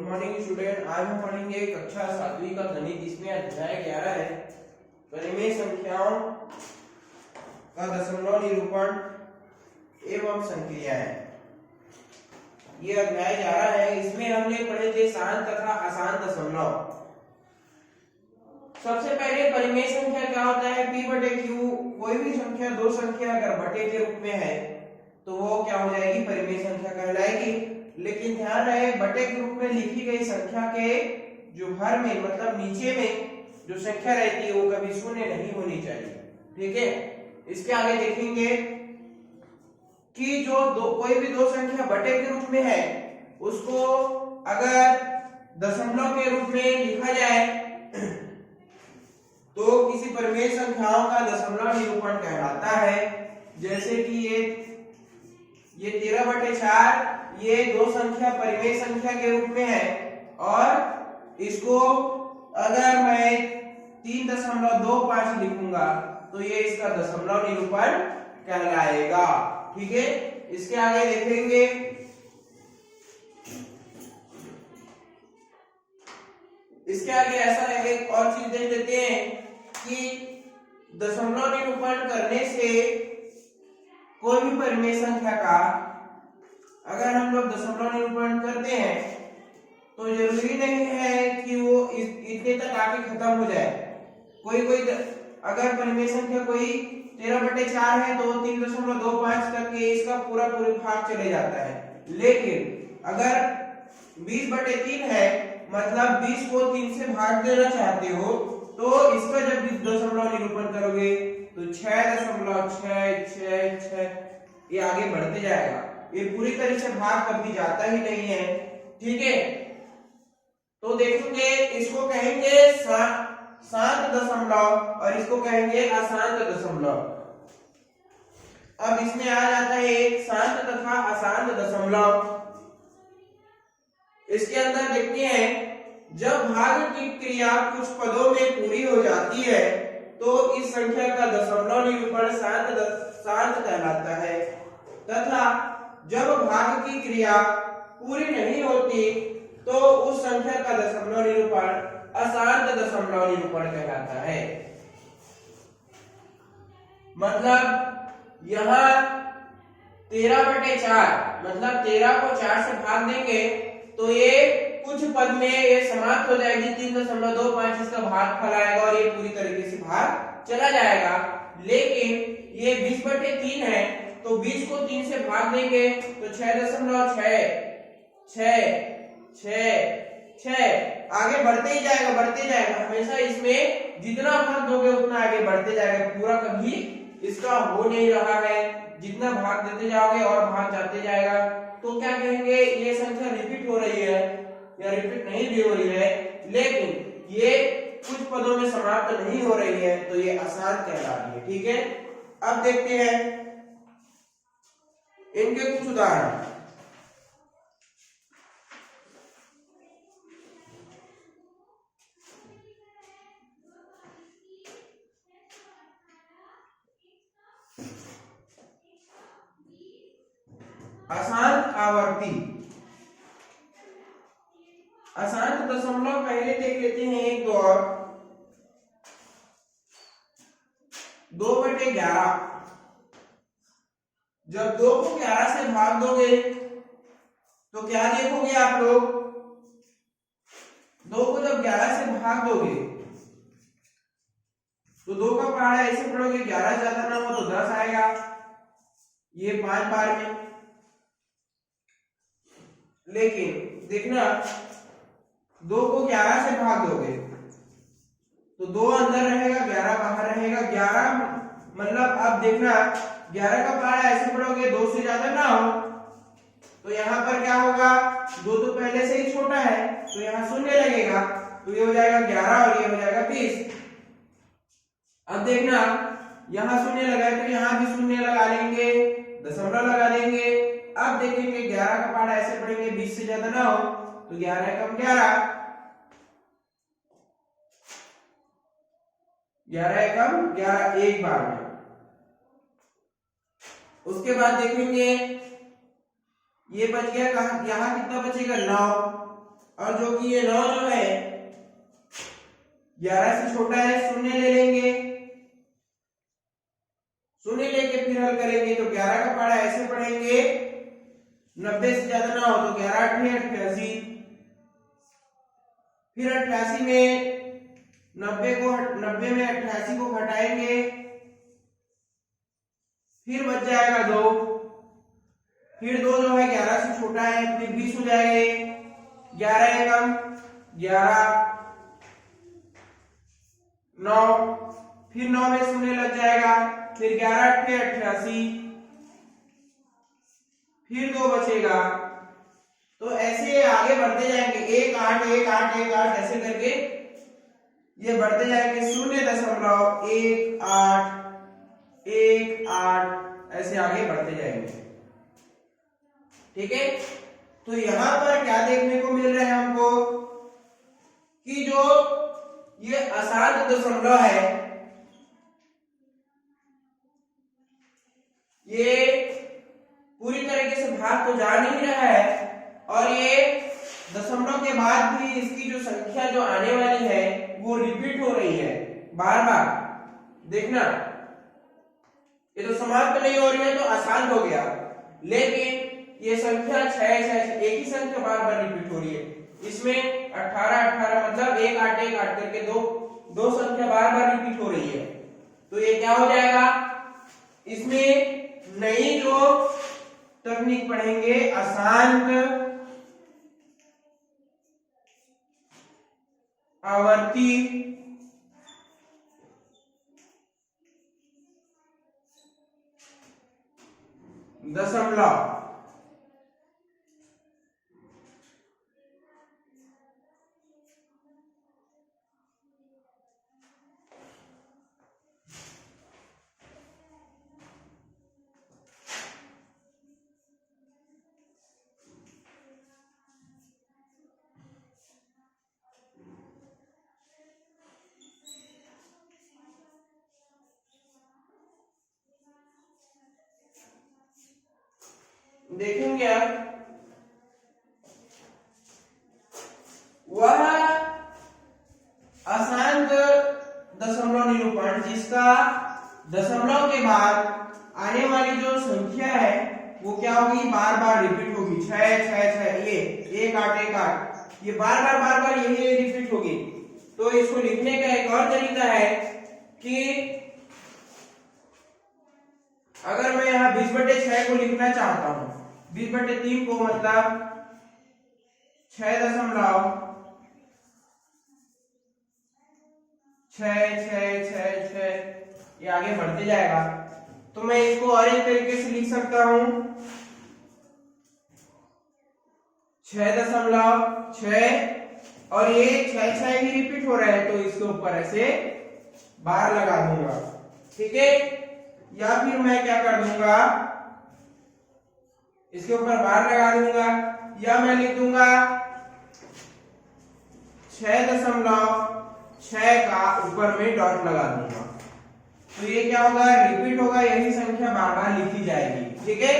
Morning student. आज हम पढ़ेंगे कक्षा 7वीं का गणित। इसमें अध्याय 11 है परिमेय संख्याओं का दशमलव निरूपण एवं संक्रियाएं। ये अध्याय 11 है। इसमें हमने पढ़े थे शांत तथा अशांत दशमलव। सबसे पहले परिमेय संख्या क्या होता है? P बटे Q। कोई भी संख्या दो संख्या अगर बटे के रूप में है तो वो क्या हो जाएगी? परिमेय संख्या कहलाएगी। लेकिन ध्यान रहे बटे के रूप में लिखी गई संख्या के जो हर में मतलब नीचे में जो संख्या रहती है वो कभी शून्य नहीं होनी चाहिए। ठीक है। इसके आगे देखेंगे कि जो कोई भी दो संख्या बटे के रूप में है उसको अगर दशमलव के रूप में लिखा जाए तो किसी परिमेय संख्याओं का दशमलव निरूपण कहलाता है। जैसे कि ये 13/4 ये दो संख्या परिमेय संख्या के रूप में है और इसको अगर मैं 3.25 लिखूंगा तो ये इसका दशमलव निरूपण कहलाएगा। ठीक है। इसके आगे देखेंगे इसके आगे ऐसा है एक और चीज देख लेते हैं कि दशमलव निरूपण करने से कोई भी परिमेय संख्या का अगर हम लोग दशमलव निरूपण करते हैं तो जरूरी नहीं है कि वो इतने तक आके खत्म हो जाए। कोई अगर परिमेय संख्या कोई 13/4 है तो 3.25 तक के इसका पूरा भाग चले जाता है। लेकिन अगर 20/3 है मतलब 20 को 3 से भाग देना चाहते हो तो इसका जब दशमलव निरूपण करोगे तो 6.666 ये आगे बढ़ते जाएगा। ये पूरी तरह से भाग कभी जाता ही नहीं है। ठीक है। तो देखेंगे इसको कहेंगे शांत दशमलव और इसको कहेंगे अशांत दशमलव। अब इसमें आ जाता है एक शांत तथा अशांत दशमलव। इसके अंदर देखते हैं जब भाग की क्रिया कुछ पदों में पूरी हो जाती है तो इस संख्या का दशमलव निरूपण शांत कहलाता है तथा जब भाग की क्रिया पूरी नहीं होती तो उस संख्या का दशमलव निरूपण अशांत दशमलव निरूपण कहलाता है। मतलब यहां 13/4 मतलब 13 को 4 से भाग देंगे तो ये कुछ पद में ये समाप्त हो जाएगी। 3.25 इसका भाग फैलाएगा और ये पूरी तरीके से भाग चला जाएगा। लेकिन ये 20/3 है तो 20 को 3 से भाग देंगे तो 6.6 आगे बढ़ते ही जाएगा। हमेशा इसमें जितना भाग दोगे उतना आगे बढ़ते जाएगा। पूरा कभी इसका हो नहीं रहा है। जितना भाग देते जाओगे और भाग जाते जाएगा। तो क्या कहेंगे? ये संख्या रिपीट हो रही है या रिपीट नहीं भी हो रही है लेकिन ये कुछ पदों में समाप्त नहीं हो रही है तो ये अशांत कहला रही है। ठीक है। अब देखते हैं इनके कुछ उदाहरण। अशांत आवर्ती। अशांत दशमलव पहले देख लेते हैं एक दो और। 2/11 जब 2 को 11 से भाग दोगे तो क्या देखोगे आप लोग? 2 को जब 11 से भाग दोगे तो 2 का पहाड़ा ऐसे पढ़ोगे 11 ज्यादा ना हो तो 10 आएगा। ये 5 बार में। लेकिन देखना 2 को 11 से भाग दोगे तो 2 अंदर रहेगा 11 बाहर रहेगा। 11 मतलब अब देखना 11 का पहाड़ा ऐसे पढ़ोगे 2 से ज्यादा ना हो तो यहाँ पर क्या होगा? 2 तो पहले से ही छोटा है तो यहाँ शून्य लगेगा तो ये हो जाएगा 11 और ये हो जाएगा 20। अब देखना यहाँ शून्य लगा तो यहाँ भी शून्य लगा लेंगे, दशमलव लगा देंगे। अब देखेंगे 11 का पहाड़ा ऐसे पढ़ेंगे 20 से ज्यादा ना हो तो 11 कम 11, 11 कम 11 एक बार में। उसके बाद देखेंगे ये बच गया कहां? यहाँ कितना बचेगा? 9। और जो कि ये 9 जो है 11 से छोटा है, शून्य ले लेंगे, शून्य लेके फिर हल करेंगे तो 11 का पढ़ा ऐसे पढ़ेंगे 90 से ज्यादा ना हो तो 11 8 88, फिर 88 में 90 में 88 को घटाएंगे, फिर बच जाएगा 2, फिर 2 जो है 11 से छोटा है, फिर 20 हो जाएंगे, 11 एकम 11, 9, फिर 9 में शून्य लग जाएगा, फिर 11 8 88, फिर 2 बचेगा। तो ऐसे आगे बढ़ते जाएंगे 1 8 1 8 1 8 ऐसे करके ये बढ़ते जाएंगे 0.18 1 8 ऐसे आगे बढ़ते जाएंगे। ठीक है, तो यहां पर क्या देखने को मिल रहा है हमको कि जो ये असाध दशमलव है ये पूरी तरीके से भाग तो जा नहीं रहा है और ये दशमलव के बाद भी इसकी जो संख्या जो आने वाली है वो रिपीट हो रही है बार बार। देखना ये तो समाप्त नहीं हो रही है तो आसान हो गया, लेकिन ये संख्या 6 एक ही संख्या बार बार रिपीट हो रही है। इसमें 18 18 मतलब 1 8 1 8 करके दो संख्या बार बार रिपीट हो रही है। तो ये क्या हो जाएगा, इसमें नई जो तकनीक पढ़ेंगे अशांत आवर्ती दशमलव। देखेंगे आप वह अशांत दशमलव निरूपण जिसका दशमलव के बाद आने वाली जो संख्या है वो क्या होगी, बार बार रिपीट होगी। 6 6 6 ये 1 8 1 8 ये बार बार यही रिपीट होगी। तो इसको लिखने का एक और तरीका है कि अगर मैं यहाँ 20/6 को लिखना चाहता हूं, 20/3 को मतलब 6.6 ये आगे बढ़ते जाएगा। तो मैं इसको और एक तरीके से लिख सकता हूं 6.6 और ये 6 ही रिपीट हो रहा है तो इसके ऊपर ऐसे बार लगा दूंगा। ठीक है, या फिर मैं क्या कर दूंगा, इसके ऊपर बार लगा दूंगा, या मैं लिख दूंगा 6.6 का ऊपर में डॉट लगा दूंगा। तो ये क्या होगा, रिपीट होगा, यही संख्या बार बार लिखी जाएगी। ठीक है,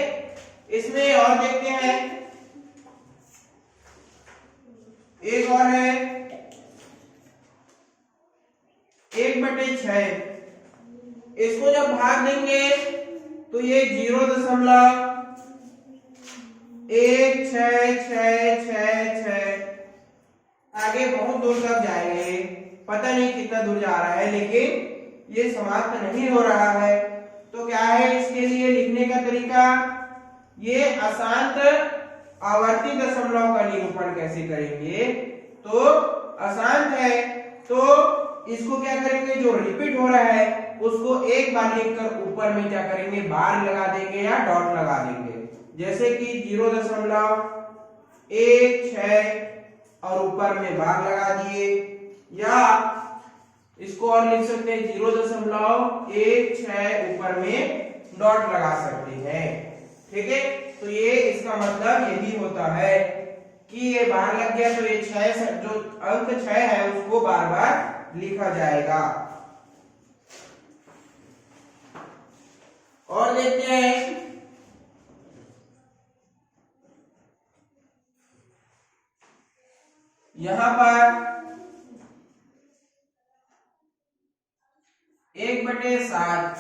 इसमें और देखते हैं, एक और है 1/6। इसको जब भाग देंगे तो ये 0.1666 आगे बहुत दूर तक जाएंगे, पता नहीं कितना दूर जा रहा है, लेकिन ये समाप्त नहीं हो रहा है। तो क्या है इसके लिए लिखने का तरीका, ये अशांत आवर्ती दशमलव का निरूपण कैसे करेंगे। तो अशांत है तो इसको क्या करेंगे, जो रिपीट हो रहा है उसको एक बार लिखकर ऊपर में क्या करेंगे, बार लगा देंगे या डॉट लगा देंगे। जैसे कि 0.16 और ऊपर में बार लगा दिए, या इसको और लिख सकते हैं 0.16 ऊपर में डॉट लगा सकते हैं। ठीक है, तो ये इसका मतलब यही होता है कि ये बार लग गया तो ये 6 जो अंक 6 है उसको बार बार लिखा जाएगा। और देखते हैं यहां पर 1/7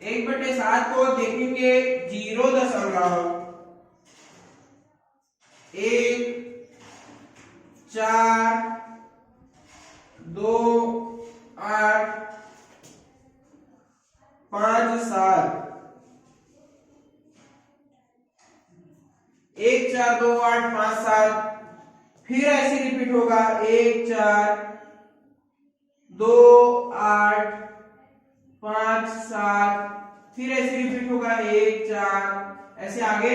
1/7 को देखेंगे 0.142857 1428557 फिर ऐसे रिपीट होगा 1428557 फिर ऐसे रिपीट होगा 14 ऐसे आगे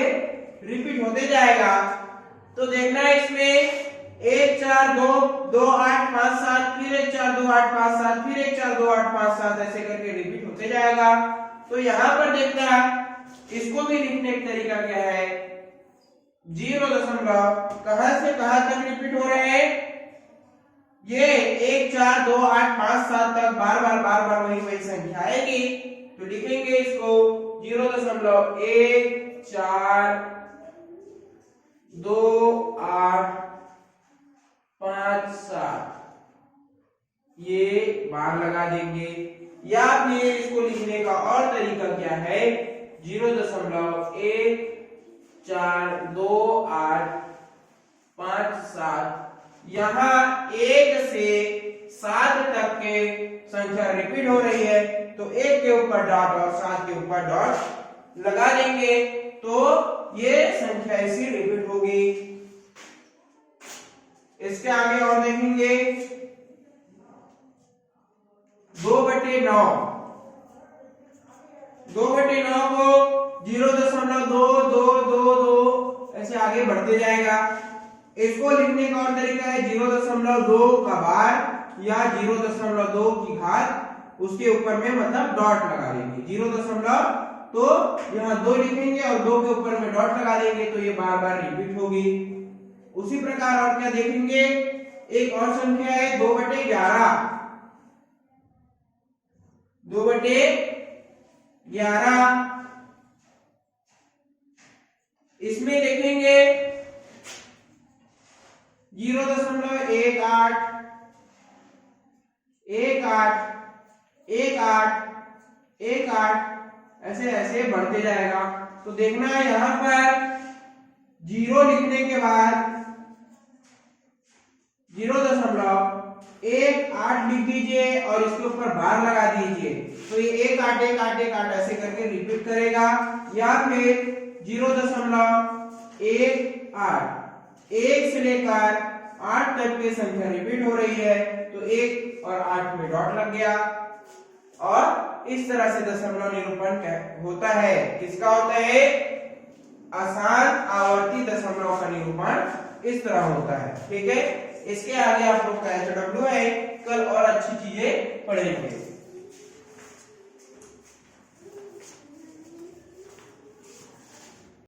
रिपीट होते जाएगा। तो देखना है इसमें 1422857 फिर 1422857 फिर 1422857 ऐसे करके रिपीट होते जाएगा। तो यहां पर देखना इसको भी लिखने का तरीका क्या है, 0 दशमलव कहां से कहां तक रिपीट हो रहे हैं, ये 1422857 तक बार बार वही संख्या आएगी। तो लिखेंगे इसको 0.142857 ये बार लगा देंगे। या फिर इसको लिखने का और तरीका क्या है, 0.142857 यहाँ 1 से 7 तक के संख्या रिपीट हो रही है, तो 1 के ऊपर डॉट और 7 के ऊपर डॉट लगा देंगे तो ये संख्या ऐसी रिपीट होगी। इसके आगे और देखेंगे 2/9 2/9 को 0.2222 ऐसे आगे बढ़ते जाएगा। इसको लिखने का और तरीका है 0.2 का बार या 0.2 की घात उसके ऊपर में मतलब डॉट लगा देंगे। 0. तो यहाँ 2 लिखेंगे और 2 के ऊपर में डॉट लगा देंगे तो ये बार बार रिपीट होगी। उसी प्रकार और क्या देखेंगे, एक और संख्या है 2/11 इसमें देखेंगे 0.181818 ऐसे ऐसे बढ़ते जाएगा। तो देखना है यहां पर 0 लिखने के बाद 0.18 लिख दीजिए और इसके ऊपर बार लगा दीजिए तो ये 1 8 ऐसे करके रिपीट करेगा। या फिर 0.18 1 से लेकर 8 तक की संख्या रिपीट हो रही है तो 1 और 8 में डॉट लग गया। और इस तरह से दशमलव निरूपण होता है। किसका होता है, आसान आवर्ती दशमलव का निरूपण इस तरह होता है। ठीक है, इसके आगे आप लोग का HW है, कल और अच्छी चीजें पढ़ेंगे।